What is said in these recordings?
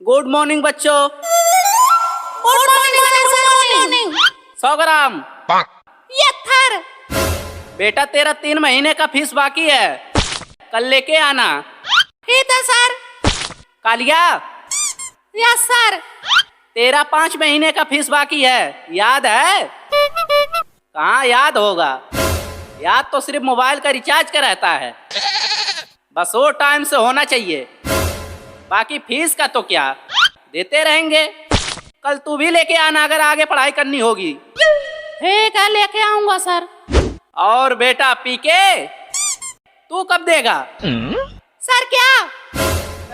Good morning बच्चों। Good morning. 100 ग्राम। ये थर। बेटा तेरा 3 महीने का फीस बाकी है, कल लेके आना। ठीक है सर। Kaliya, yes sir. तेरा 5 महीने का फीस बाकी है, याद है? कहाँ याद होगा, याद तो सिर्फ मोबाइल का रिचार्ज का रहता है, बस वो टाइम से होना चाहिए। बाकी फीस का तो क्या, देते रहेंगे। कल तू भी लेके आना अगर आगे पढ़ाई करनी होगी। ठीक है, लेके आऊंगा सर। और बेटा पीके तू कब देगा? सर क्या?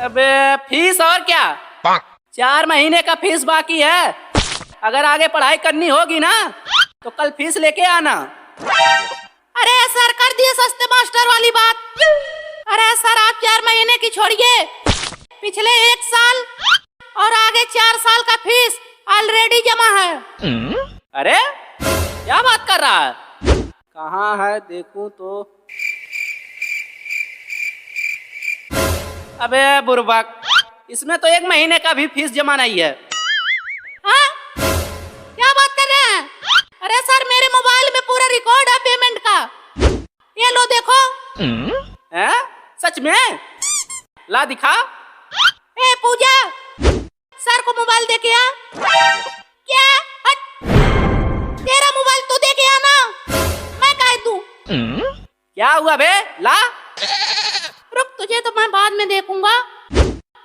अबे फीस और क्या, 4 महीने का फीस बाकी है। अगर आगे पढ़ाई करनी होगी ना तो कल फीस लेके आना। अरे सर, कर दिए सस्ते मास्टर वाली बात। अरे सर, आप 4 महीने की छोड़िए, पिछले 1 साल और आगे 4 साल का फीस ऑलरेडी जमा है। अरे क्या बात कर रहा है, कहाँ है देखूं तो। अबे बुर्बक, इसमें तो 1 महीने का भी फीस जमा नहीं है। हाँ? क्या बात कर रहे हैं? अरे सर, मेरे मोबाइल में पूरा रिकॉर्ड है पेमेंट का, ये लो देखो। हैं? सच में? ला दिखा। ए पूजा, सर को मोबाइल दे के आ। क्या? हट। तेरा मोबाइल तू दे के आना, मैं कह दूं। क्या हुआ बे, ला। रुक, तुझे तो मैं बाद में देखूंगा,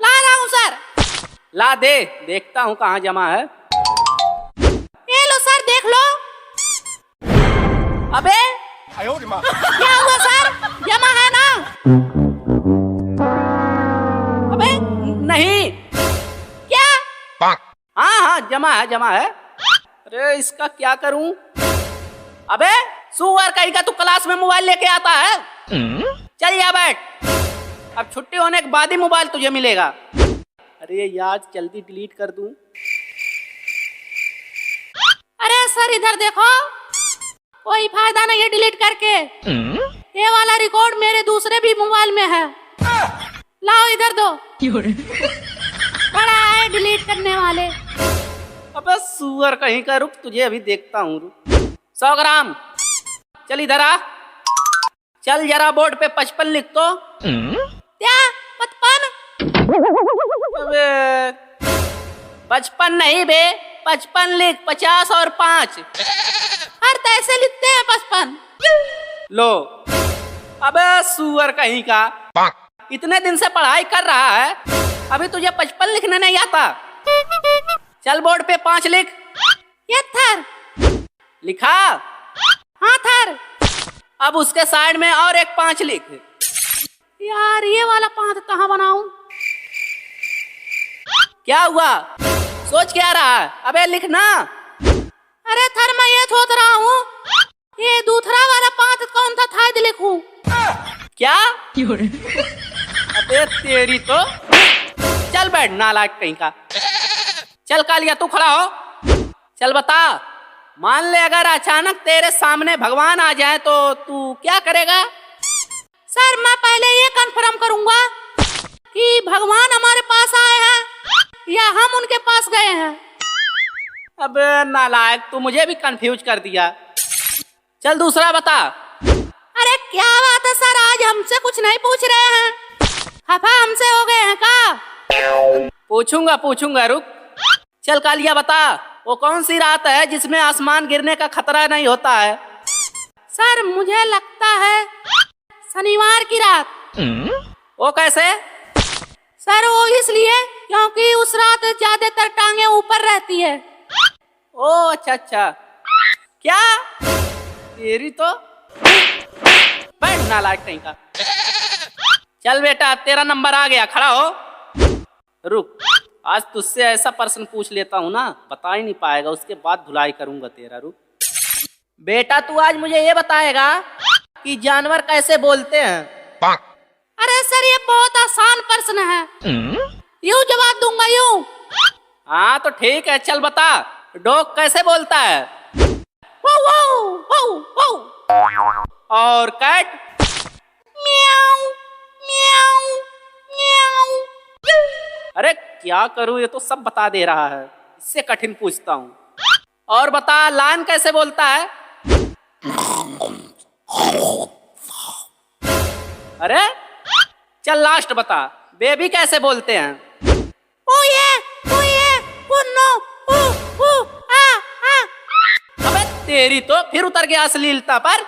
ला रहा हूँ सर। ला दे, देखता हूँ कहाँ जमा है। ये लो सर, देख लो। अबे क्या हुआ सर, जमा है ना? अबे नहीं। क्या? हाँ हाँ जमा है, जमा है। अरे इसका क्या करूं? अबे सुअर कहीं का तू क्लास में मोबाइल लेके आता है? चल यहाँ बैठ, अब छुट्टी होने के बाद ही मोबाइल तुझे मिलेगा। अरे यार जल्दी डिलीट कर दूं। अरे सर इधर देखो, कोई फायदा नहीं है डिलीट करके। ये वाला रिकॉर्ड मेरे दूसरे भी मोबाइल में है, लाओ इधर दो। बड़ा है डिलीट करने वाले। अबे सुअर कहीं का, रुक तुझे अभी देखता हूँ। 100 ग्राम, चल इधर आ। चल जरा बोर्ड पे 55 लिख तो। क्या 55? अबे 55 नहीं बे, 55 लिख, 50 और 5। हर तैसे लिखते हैं 55। लो। अबे सुअर कहीं का, इतने दिन से पढ़ाई कर रहा है, अभी तुझे 55 लिखने नहीं आता? चल बोर्ड पे 5 लिख। ये थर लिखा? हाँ थर। अब उसके साइड में और एक 5 लिख। यार ये वाला 5 कहाँ बनाऊं? क्या हुआ, सोच क्या रहा है? अबे लिखना। अरे थर, मैं ये सोच रहा हूँ, ये दूसरा वाला 5 कौन था, था लिखूं? क्या? अबे तेरी तो, चल बैठ नालायक कहीं का। चल कालिया तू खड़ा हो, चल बता। मान ले अगर अचानक तेरे सामने भगवान आ जाए तो तू क्या करेगा? सर मैं पहले ये कंफर्म करूंगा कि भगवान हमारे पास आए हैं या हम उनके पास गए हैं। अबे नालायक, तू मुझे भी कंफ्यूज कर दिया। चल दूसरा बता। अरे क्या बात है सर, आज हमसे कुछ नहीं पूछ रहे हैं, खफा हमसे हो गए हैं का? पूछूंगा पूछूंगा, रुक। चल कालिया बता, वो कौन सी रात है जिसमें आसमान गिरने का खतरा नहीं होता है? सर मुझे लगता है शनिवार की रात। वो कैसे? सर वो इसलिए क्योंकि उस रात ज्यादातर टांगे ऊपर रहती है। ओ अच्छा अच्छा। क्या तेरी तो, बैठ नालायक कहीं का। चल बेटा तेरा नंबर आ गया, खड़ा हो। रुक, आज तुझसे ऐसा प्रश्न पूछ लेता हूँ ना, बता ही नहीं पाएगा, उसके बाद धुलाई करूंगा तेरा। रुक बेटा, तू आज मुझे ये बताएगा कि जानवर कैसे बोलते हैं? अरे सर ये बहुत आसान प्रश्न है, यूं जवाब दूंगा यूं। हाँ तो ठीक है, चल बता। डॉग कैसे बोलता है? वो वो वो वो। और कैट? म्याऊ म्याऊ म्याऊ। अरे क्या करूं, ये तो सब बता दे रहा है। इससे कठिन पूछता हूं। और बता, लायन कैसे बोलता है? अरे चल लास्ट बता, बेबी कैसे बोलते हैं? ओ ये ओ नो ओ आ आ। अबे तेरी तो फिर उतर गया अश्लीलता पर।